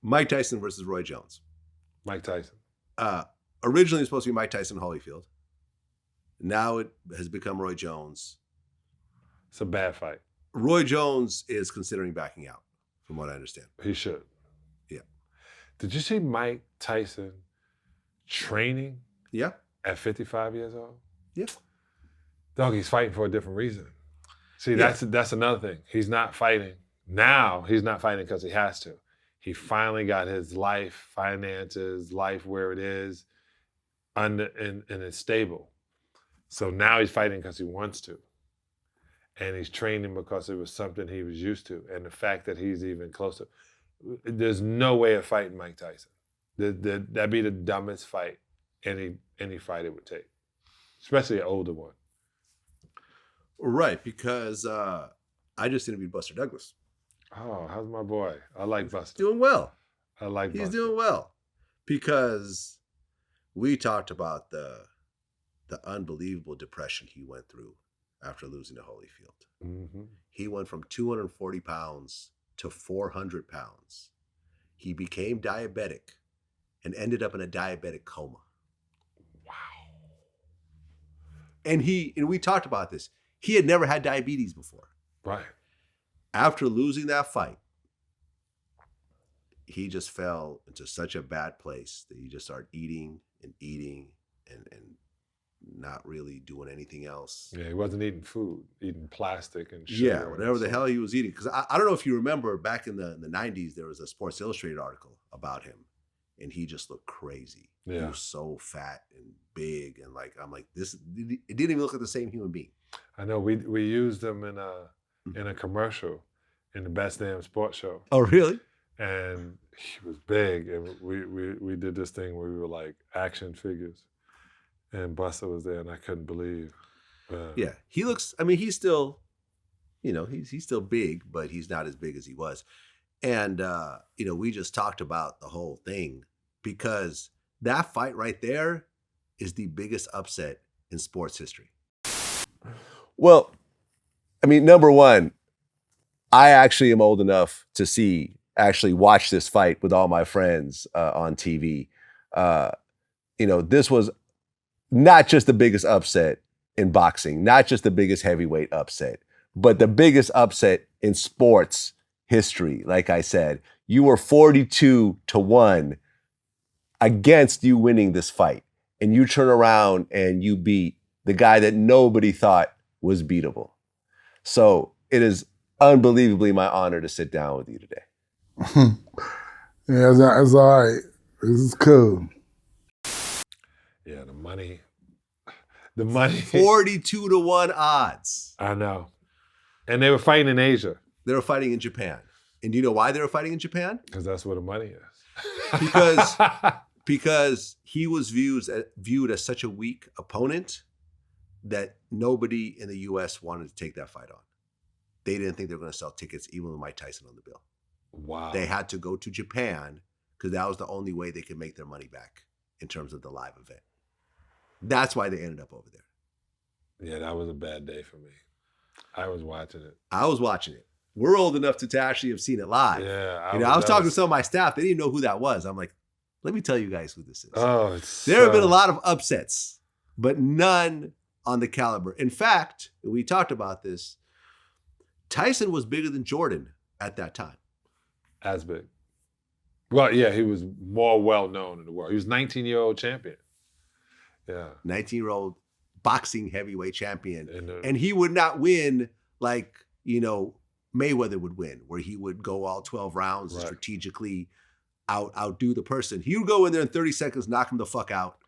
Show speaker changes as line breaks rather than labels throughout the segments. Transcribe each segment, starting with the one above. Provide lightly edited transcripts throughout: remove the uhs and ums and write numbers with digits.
Mike Tyson versus Roy Jones.
Mike Tyson.
Originally, it was supposed to be Mike Tyson Holyfield. Now it has become Roy Jones.
It's a bad fight.
Roy Jones is considering backing out, from what I understand.
He should.
Yeah.
Did you see Mike Tyson training
Yeah.
at 55 years old?
Yeah.
Dog, he's fighting for a different reason. See,
Yeah.
that's another thing. He's not fighting. Now, he's not fighting because he has to. He finally got his life, finances, life where it is, and it's stable. So now he's fighting because he wants to. And he's training because it was something he was used to. And the fact that he's even closer. There's no way of fighting Mike Tyson. That'd be the dumbest fight any fighter would take, especially an older one.
Right, because I just interviewed Buster Douglas.
Oh, how's my boy? I like Buster.
Doing well.
I like Buster.
He's doing well because we talked about the unbelievable depression he went through after losing to Holyfield.
Mm-hmm.
He went from 240 pounds to 400 pounds. He became diabetic and ended up in a diabetic coma.
Wow.
And we talked about this. He had never had diabetes before.
Right.
After losing that fight, he just fell into such a bad place that he just started eating and not really doing anything else.
Yeah, he wasn't eating food, eating plastic and sugar.
Yeah, whatever the hell he was eating. Because I don't know if you remember back in the 90s, there was a Sports Illustrated article about him. And he just looked crazy.
Yeah.
He was so fat and big. And I'm like, this, it didn't even look like the same human being.
I know we used him in a commercial in the Best Damn Sports Show.
Oh, really?
And he was big. And we did this thing where we were like action figures. And Buster was there, and I couldn't believe.
Yeah, he looks. I mean, he's still, he's still big, but he's not as big as he was. And we just talked about the whole thing because that fight right there is the biggest upset in sports history. Well, I mean, number one, I actually am old enough to watch this fight with all my friends on TV. This was not just the biggest upset in boxing, not just the biggest heavyweight upset, but the biggest upset in sports history. Like I said, you were 42-1 against you winning this fight. And you turn around and you beat the guy that nobody thought was beatable. So it is unbelievably my honor to sit down with you today.
Yeah, it's all right. This is cool.
Yeah, the money.
42-1 odds.
I know. And they were fighting in Asia.
They were fighting in Japan. And do you know why they were fighting in Japan?
Because that's where the money is.
Because he was viewed as such a weak opponent that nobody in the U.S. wanted to take that fight on. They didn't think they were going to sell tickets even with Mike Tyson on the bill.
Wow.
They had to go to Japan because that was the only way they could make their money back in terms of the live event. That's why they ended up over there.
Yeah, that was a bad day for me. I was watching it.
I was watching it. We're old enough to actually have seen it live.
Yeah.
I was talking to some of my staff. They didn't know who that was. I'm like, let me tell you guys who this is.
Oh,
there have been a lot of upsets, but none on the caliber. In fact, we talked about this. Tyson was bigger than Jordan at that time.
As big. Well, yeah, he was more well-known in the world. He was 19-year-old champion. Yeah.
19-year-old boxing heavyweight champion. And he would not win like, Mayweather would win, where he would go all 12 rounds and strategically outdo the person. He would go in there in 30 seconds, knock him the fuck out.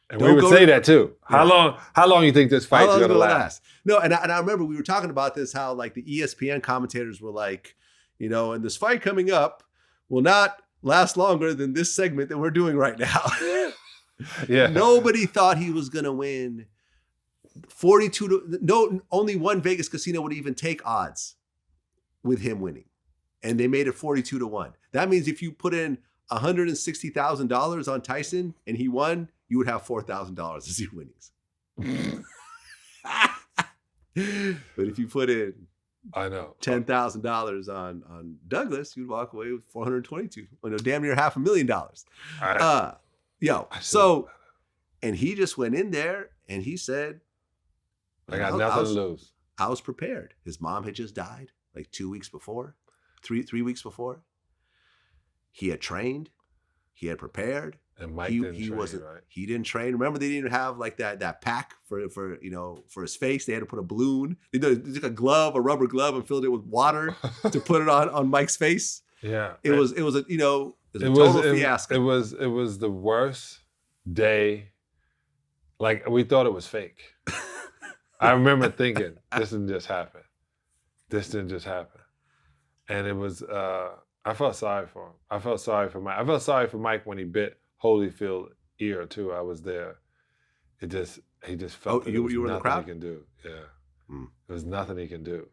And we would say that too.
Yeah.
How long you think this fight's going to last?
No, and I remember we were talking about this, how like the ESPN commentators were like, and this fight coming up will not last longer than this segment that we're doing right now.
Yeah.
Nobody thought he was going to win 42 only one Vegas casino would even take odds with him winning. And they made it 42-1. That means if you put in $160,000 on Tyson and he won, you would have $4,000 as your winnings. But if you put in
I know.
$10,000 on Douglas, you'd walk away with 422. Damn near $500,000.
I
So, and he just went in there and he said,
I got nothing to lose.
I was prepared. His mom had just died like 2 weeks before, three weeks before. He had trained. He had prepared.
And Mike didn't train, right?
He didn't train. Remember, they didn't have like that pack for his face. They had to put a balloon. They took a rubber glove, and filled it with water to put it on Mike's face.
Yeah,
it was a total fiasco.
It was the worst day. Like, we thought it was fake. I remember thinking, this didn't just happen. This didn't just happen. And it was, I felt sorry for him. I felt sorry for Mike. I felt sorry for Mike when he bit Holyfield ear too. I was there. He just felt
you were in the crowd?
He can do. Yeah. There was nothing he can do.